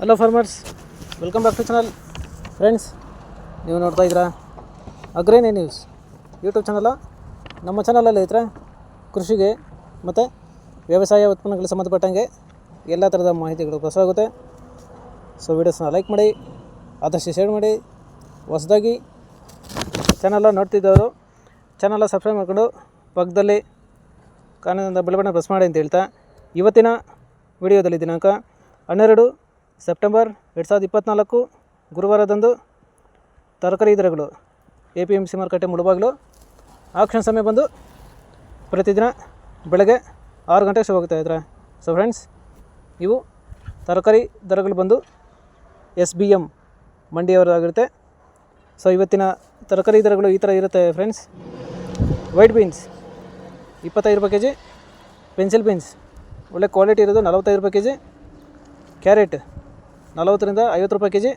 Hello farmers, welcome back to channel. Friends, ನೀವು ನೋಡ್ತಾ ಇದ್ದೀರಾ ಅಗ್ರೇನಿ ನ್ಯೂಸ್ ಯೂಟ್ಯೂಬ್ ಚಾನಲ. ನಮ್ಮ ಚಾನಲಲ್ಲಿ ಇದ್ರೆ ಕೃಷಿಗೆ ಮತ್ತು ವ್ಯವಸಾಯ ಉತ್ಪನ್ನಗಳಿಗೆ ಸಂಬಂಧಪಟ್ಟಂಗೆ ಎಲ್ಲ ಥರದ ಮಾಹಿತಿಗಳು ಪ್ರಸಾರ. ಸೊ ವೀಡಿಯೋಸ್ನ ಲೈಕ್ ಮಾಡಿ, ಆದಷ್ಟು ಶೇರ್ ಮಾಡಿ. ಹೊಸದಾಗಿ ಚಾನಲ ನೋಡ್ತಿದ್ದವರು ಚಾನಲ ಸಬ್ಸ್ಕ್ರೈಬ್ ಮಾಡಿಕೊಂಡು ಪಕ್ಕದಲ್ಲಿ ಕಾನೂನಿಂದ ಬೆಲ್ ಬಟನ್ ಪ್ರೆಸ್ ಮಾಡಿ ಅಂತ ಹೇಳ್ತಾ, ಇವತ್ತಿನ ವಿಡಿಯೋದಲ್ಲಿ ದಿನಾಂಕ 12 ಸೆಪ್ಟೆಂಬರ್ 2024 ಗುರುವಾರದಂದು ತರಕಾರಿ ದರಗಳು APMC ಮಾರುಕಟ್ಟೆ ಮುಳುಬಾಗಿಲು ಆಕ್ಷನ್ ಸಮಯ ಬಂದು ಪ್ರತಿದಿನ ಬೆಳಗ್ಗೆ 6 ಗಂಟೆಗೆ ಶುರು ಹೋಗ್ತಾ ಇದ್ದಾರೆ. ಸೊ ಫ್ರೆಂಡ್ಸ್, ಇವು ತರಕಾರಿ ದರಗಳು ಬಂದು SBM ಮಂಡಿಯವರಾಗಿರುತ್ತೆ. ಸೊ ಇವತ್ತಿನ ತರಕಾರಿ ದರಗಳು ಈ ಥರ ಇರುತ್ತೆ ಫ್ರೆಂಡ್ಸ್. ವೈಟ್ ಬೀನ್ಸ್ 25 ರೂಪಾಯಿ ಕೆಜಿ, ಪೆನ್ಸಿಲ್ ಬೀನ್ಸ್ ಒಳ್ಳೆ ಕ್ವಾಲಿಟಿ ಇರೋದು 45 ರೂಪಾಯಿ ಕೆಜಿ, ಕ್ಯಾರೆಟ್ 40ರಿಂದ 50 ರೂಪಾಯಿ ಕೆಜಿ,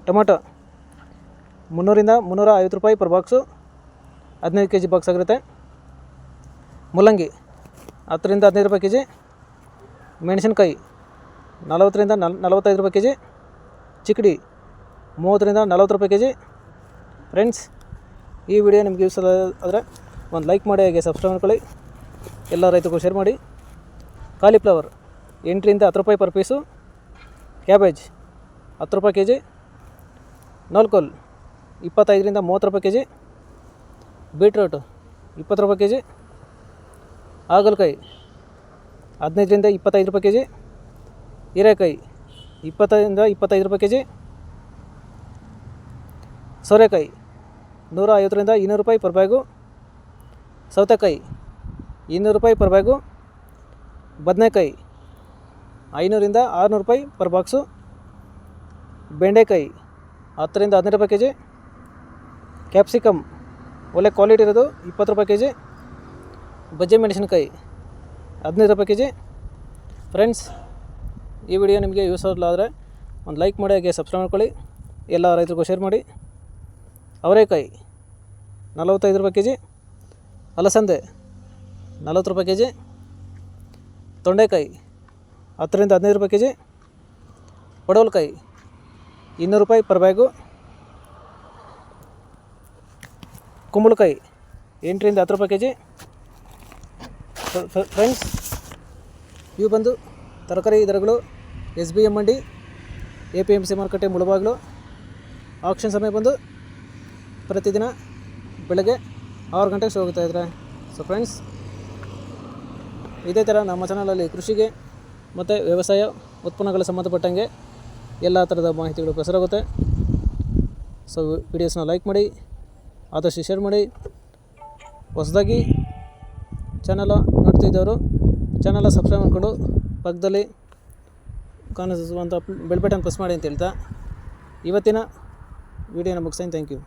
ಟೊಮೊಟೊ 300ರಿಂದ 350 ರೂಪಾಯಿ ಪರ್ ಬಾಕ್ಸು, 15 ಕೆಜಿ ಬಾಕ್ಸ್ ಆಗಿರುತ್ತೆ. ಮುಲ್ಲಂಗಿ 10ರಿಂದ 15 ರೂಪಾಯಿ ಕೆಜಿ, ಮೆಣಸಿನ್ಕಾಯಿ 40ರಿಂದ 45 ರೂಪಾಯಿ ಕೆಜಿ, ಚಿಕ್ಕಡಿ 30ರಿಂದ 40 ರೂಪಾಯಿ ಕೆಜಿ. ಫ್ರೆಂಡ್ಸ್, ಈ ವಿಡಿಯೋ ನಿಮಗೆ ಯೂಸ್ ಆದರೆ ಒಂದು ಲೈಕ್ ಮಾಡಿ, ಹಾಗೆ ಸಬ್ಸ್ಕ್ರೈಬ್ ಮಾಡ್ಕೊಳ್ಳಿ. ಎಲ್ಲ ರೈತರಿಗೂ ಶೇರ್ ಮಾಡಿ. ಕಾಲಿಫ್ಲವರ್ 8ರಿಂದ 10 ರೂಪಾಯಿ ಪರ್ ಪೀಸು, ಕ್ಯಾಬೇಜ್ 10 ರೂಪಾಯಿ ಕೆಜಿ, ನೂಲ್ಕೋಲ್ 25ರಿಂದ 30 ರೂಪಾಯಿ ಕೆಜಿ, ಬೀಟ್ರೂಟು 20 ರೂಪಾಯಿ ಕೆಜಿ, ಹಾಗಲಕಾಯಿ 15ರಿಂದ 25 ರೂಪಾಯಿ ಕೆಜಿ, ಹೀರೆಕಾಯಿ 20ರಿಂದ 25 ರೂಪಾಯಿ ಕೆಜಿ, ಸೋರೆಕಾಯಿ 150ರಿಂದ 200 ರೂಪಾಯಿ ಪರ್ ಬ್ಯಾಗು, ಸೌತೆಕಾಯಿ 200 ರೂಪಾಯಿ ಪರ್ ಬ್ಯಾಗು, ಬದನೆಕಾಯಿ 500ರಿಂದ 600 ರೂಪಾಯಿ ಪರ್ ಬಾಕ್ಸು, ಬೆಂಡೆಕಾಯಿ 10ರಿಂದ 15 ರೂಪಾಯಿ ಕೆಜಿ, ಕ್ಯಾಪ್ಸಿಕಮ್ ಒಳ್ಳೆ ಕ್ವಾಲಿಟಿ ಇರೋದು 20 ರೂಪಾಯಿ ಕೆಜಿ, ಬಜ್ಜಿ ಮೆಣಸಿನಕಾಯಿ 15 ರೂಪಾಯಿ ಕೆಜಿ. ಫ್ರೆಂಡ್ಸ್, ಈ ವಿಡಿಯೋ ನಿಮಗೆ ಯೂಸ್ ಆದರೆ ಒಂದು ಲೈಕ್ ಮಾಡಿ, ಹಾಗೆ ಸಬ್ಸ್ಕ್ರೈಬ್ ಮಾಡ್ಕೊಳ್ಳಿ. ಎಲ್ಲ ರೈತರಿಗೂ ಶೇರ್ ಮಾಡಿ. ಅವರೆಕಾಯಿ 45 ರೂಪಾಯಿ ಕೆಜಿ, ಅಲಸಂದೆ 40 ರೂಪಾಯಿ ಕೆಜಿ, ತೊಂಡೆಕಾಯಿ 10ರಿಂದ 15 ರೂಪಾಯಿ ಕೆಜಿ, ಪಡವಲಕಾಯಿ 200 ರೂಪಾಯಿ ಪರ್ ಬ್ಯಾಗು, ಕುಂಬಳಕಾಯಿ 8ರಿಂದ 10 ರೂಪಾಯಿ ಕೆಜಿ. ಫ್ರೆಂಡ್ಸ್, ಇವು ಬಂದು ತರಕಾರಿ ದರಗಳು SBM ಮಂಡಿ APMC ಮಾರುಕಟ್ಟೆ ಮುಳುಬಾಗಿಲು ಆಕ್ಷನ್ ಸಮಯ ಬಂದು ಪ್ರತಿದಿನ ಬೆಳಗ್ಗೆ 6 ಗಂಟೆಗೆ ಶುರು ಹೋಗ್ತಾ ಇದ್ದಾರೆ. ಸೊ ಫ್ರೆಂಡ್ಸ್, ಇದೇ ಥರ ನಮ್ಮ ಚಾನಲಲ್ಲಿ ಕೃಷಿಗೆ ಮತ್ತು ವ್ಯವಸಾಯ ಉತ್ಪನ್ನಗಳ ಸಂಬಂಧಪಟ್ಟಂಗೆ ಎಲ್ಲ ಥರದ ಮಾಹಿತಿಗಳು ಪ್ರಸಾರ. ಸೊ ವಿಡಿಯೋಸ್ನ ಲೈಕ್ ಮಾಡಿ, ಆದಷ್ಟು ಶೇರ್ ಮಾಡಿ. ಹೊಸದಾಗಿ ಚಾನಲ ನೋಡ್ತಿದ್ದವರು ಚಾನಲ ಸಬ್ಸ್ಕ್ರೈಬ್ ಮಾಡಿಕೊಂಡು ಪಕ್ಕದಲ್ಲಿ ಕಾಣಿಸುವಂಥ ಬೆಲ್ ಬಟನ್ ಪ್ರೆಸ್ ಮಾಡಿ ಅಂತ ಹೇಳ್ತಾ ಇವತ್ತಿನ ವಿಡಿಯೋನ ಮುಗಿಸ್ತೀನಿ. Thank you.